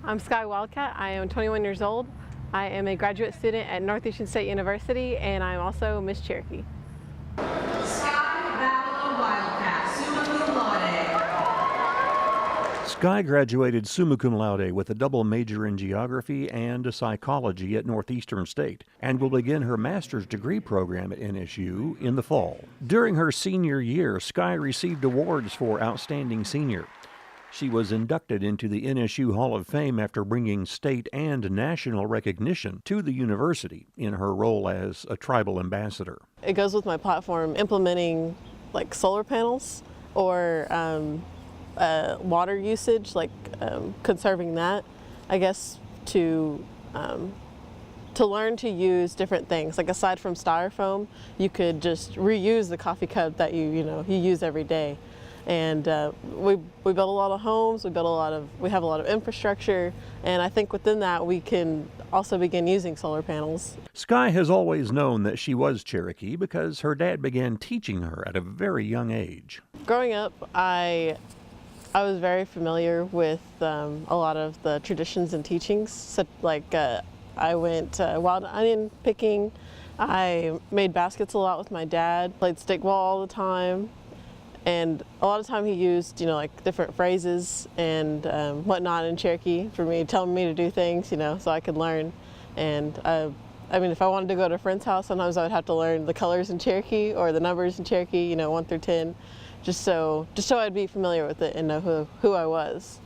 I'm Sky Wildcat. I am 21 years old. I am a graduate student at Northeastern State University, and I'm also Miss Cherokee. Sky Wildcat, Suma Cum Laude. Skye graduated Summa Cum Laude with a double major in geography and psychology at Northeastern State and will begin her master's degree program at NSU in the fall. During her senior year, Skye received awards for Outstanding Senior. She was inducted into the NSU Hall of Fame after bringing state and national recognition to the university in her role as a tribal ambassador. It goes with my platform, implementing like solar panels or water usage, like conserving that, I guess, to learn to use different things. Like aside from styrofoam, you could just reuse the coffee cup that you use every day. And we build a lot of homes, we have a lot of infrastructure, and I think within that we can also begin using solar panels. Skye has always known that she was Cherokee because her dad began teaching her at a very young age. Growing up, I was very familiar with a lot of the traditions and teachings. So, like I went wild onion picking, I made baskets a lot with my dad, played stickball all the time. And a lot of time he used, like different phrases and whatnot in Cherokee for me, telling me to do things, so I could learn. And I mean, if I wanted to go to a friend's house, sometimes I would have to learn the colors in Cherokee or the numbers in Cherokee, 1 through 10, just so I'd be familiar with it and know who I was.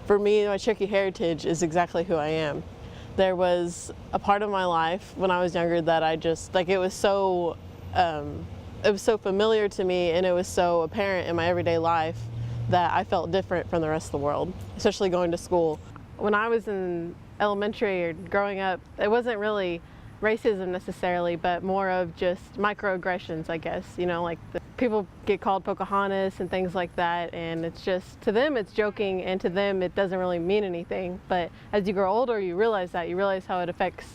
For me, my Cherokee heritage is exactly who I am. There was a part of my life when I was younger that I just, like, it was so familiar to me, and it was so apparent in my everyday life that I felt different from the rest of the world, especially going to school. When I was in elementary or growing up, it wasn't really racism necessarily, but more of just microaggressions, I guess. Like people get called Pocahontas and things like that, and it's just, to them it's joking, and to them it doesn't really mean anything. But as you grow older, you realize how it affects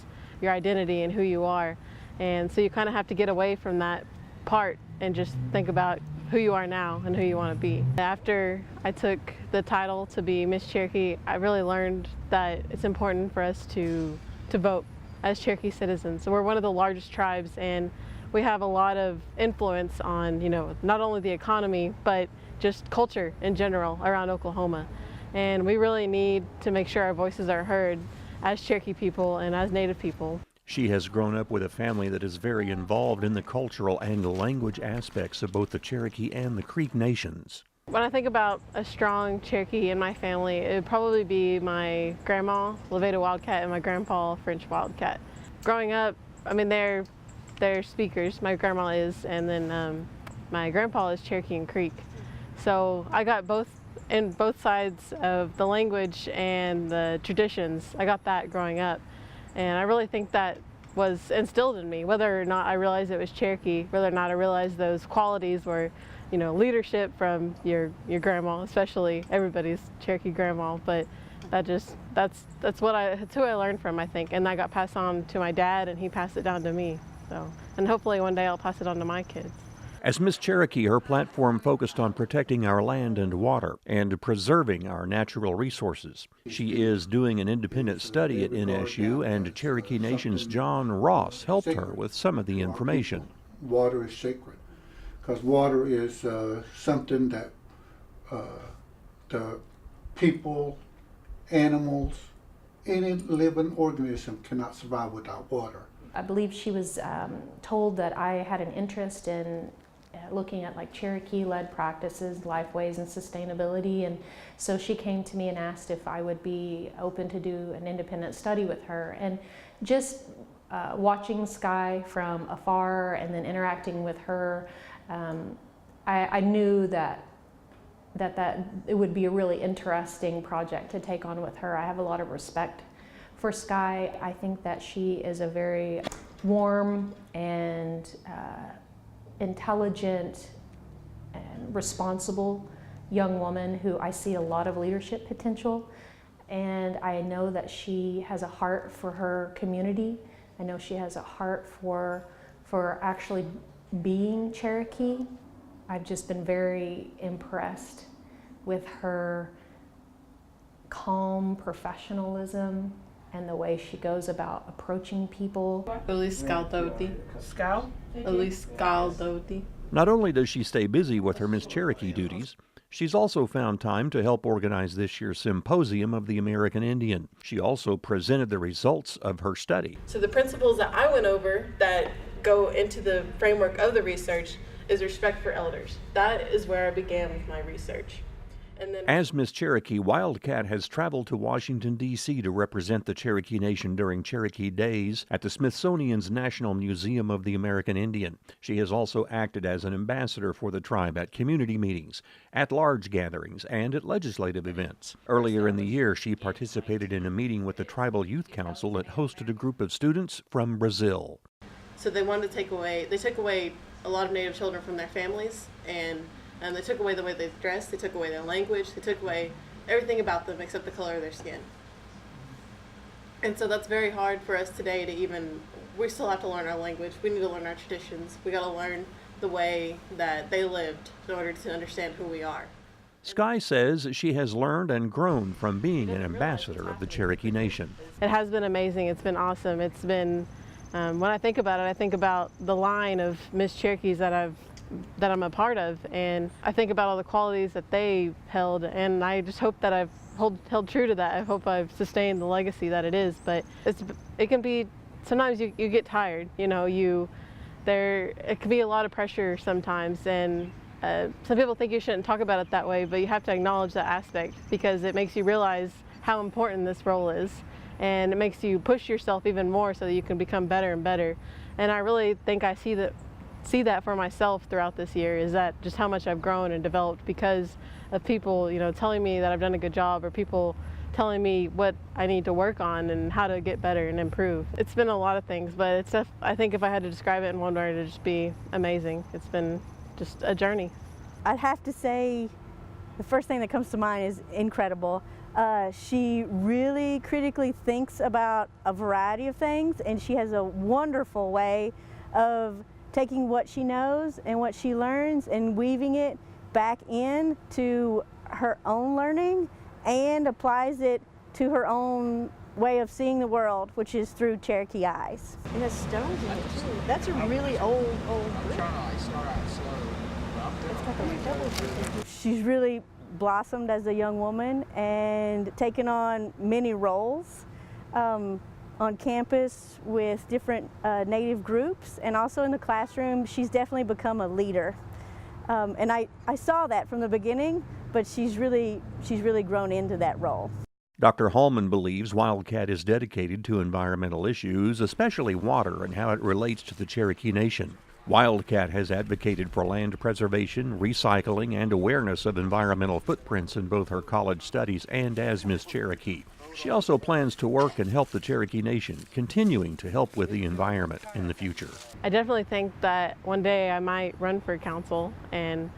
your identity and who you are. And so you kind of have to get away from that part and just think about who you are now and who you want to be. After I took the title to be Miss Cherokee, I really learned that it's important for us to vote as Cherokee citizens. So we're one of the largest tribes, and we have a lot of influence on, not only the economy, but just culture in general around Oklahoma. And we really need to make sure our voices are heard as Cherokee people and as Native people. She has grown up with a family that is very involved in the cultural and language aspects of both the Cherokee and the Creek Nations. When I think about a strong Cherokee in my family, it would probably be my grandma, Levada Wildcat, and my grandpa, French Wildcat. Growing up, I mean, they're speakers, my grandma is, and then my grandpa is Cherokee and Creek. So I got both sides of the language and the traditions. I got that growing up. And I really think that was instilled in me, whether or not I realized it was Cherokee, whether or not I realized those qualities were, leadership from your grandma, especially everybody's Cherokee grandma. But that's who I learned from, I think, and that got passed on to my dad, and he passed it down to me. So, and hopefully one day I'll pass it on to my kids. As Miss Cherokee, her platform focused on protecting our land and water and preserving our natural resources. She is doing an independent study at NSU, and Cherokee Nation's John Ross helped her with some of the information. Water is sacred, because water is something that the people, animals, any living organism cannot survive without water. I believe she was told that I had an interest in looking at like Cherokee-led practices, lifeways, and sustainability, and so she came to me and asked if I would be open to do an independent study with her. And just watching Skye from afar and then interacting with her, I knew that it would be a really interesting project to take on with her. I have a lot of respect for Skye. I think that she is a very warm and intelligent and responsible young woman who I see a lot of leadership potential. And I know that she has a heart for her community. I know she has a heart for actually being Cherokee. I've just been very impressed with her calm professionalism and the way she goes about approaching people. Not only does she stay busy with her Miss Cherokee duties, she's also found time to help organize this year's Symposium of the American Indian. She also presented the results of her study. So the principles that I went over that go into the framework of the research is respect for elders. That is where I began with my research. And then, as Miss Cherokee Wildcat has traveled to Washington, D.C. to represent the Cherokee Nation during Cherokee Days at the Smithsonian's National Museum of the American Indian, she has also acted as an ambassador for the tribe at community meetings, at large gatherings, and at legislative events. Earlier in the year, she participated in a meeting with the Tribal Youth Council that hosted a group of students from Brazil. So they wanted to they took away a lot of Native children from their families, and they took away the way they dressed, they took away their language, they took away everything about them except the color of their skin. And so that's very hard for us today to even, we still have to learn our language, we need to learn our traditions, we got to learn the way that they lived in order to understand who we are. Skye says she has learned and grown from being an ambassador of the Cherokee Nation. It has been amazing, it's been awesome, it's been, when I think about it, I think about the line of Miss Cherokees that I'm a part of, and I think about all the qualities that they held, and I just hope that I've held true to that. I hope I've sustained the legacy that it is, but it can be, sometimes you get tired, you know, it can be a lot of pressure sometimes, and some people think you shouldn't talk about it that way, but you have to acknowledge that aspect because it makes you realize how important this role is, and it makes you push yourself even more so that you can become better and better. And I really think I see that for myself throughout this year, is that just how much I've grown and developed because of people, you know, telling me that I've done a good job, or people telling me what I need to work on and how to get better and improve. It's been a lot of things, but I think if I had to describe it in one word, it'd just be amazing. It's been just a journey. I'd have to say the first thing that comes to mind is incredible. She really critically thinks about a variety of things, and she has a wonderful way of taking what she knows and what she learns and weaving it back in to her own learning and applies it to her own way of seeing the world, which is through Cherokee eyes. It has stones in it too. That's a really old brick. She's really blossomed as a young woman and taken on many roles on campus with different Native groups, and also in the classroom. She's definitely become a leader, and I saw that from the beginning, but she's really grown into that role. Dr. Hallman believes Wildcat is dedicated to environmental issues, especially water and how it relates to the Cherokee Nation. Wildcat has advocated for land preservation, recycling, and awareness of environmental footprints in both her college studies and as Miss Cherokee. She also plans to work and help the Cherokee Nation, continuing to help with the environment in the future. I definitely think that one day I might run for council, and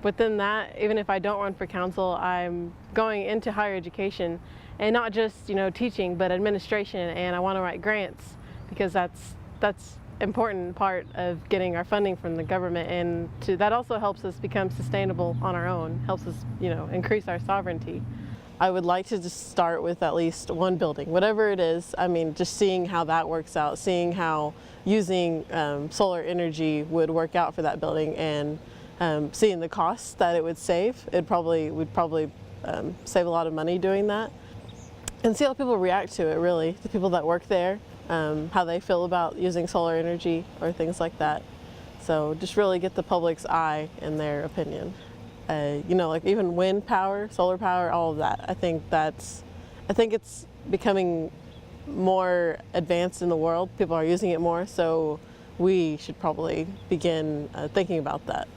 within that, even if I don't run for council, I'm going into higher education, and not just, you know, teaching, but administration, and I want to write grants because that's important part of getting our funding from the government, and that also helps us become sustainable on our own, helps us, you know, increase our sovereignty. I would like to just start with at least one building, whatever it is. I mean, just seeing how that works out, seeing how using solar energy would work out for that building, and seeing the costs that it would save. We'd probably save a lot of money doing that, and see how people react to it, really, the people that work there, how they feel about using solar energy or things like that. So just really get the public's eye and their opinion. You know, like even wind power, solar power, all of that. I think it's becoming more advanced in the world. People are using it more, so we should probably begin thinking about that.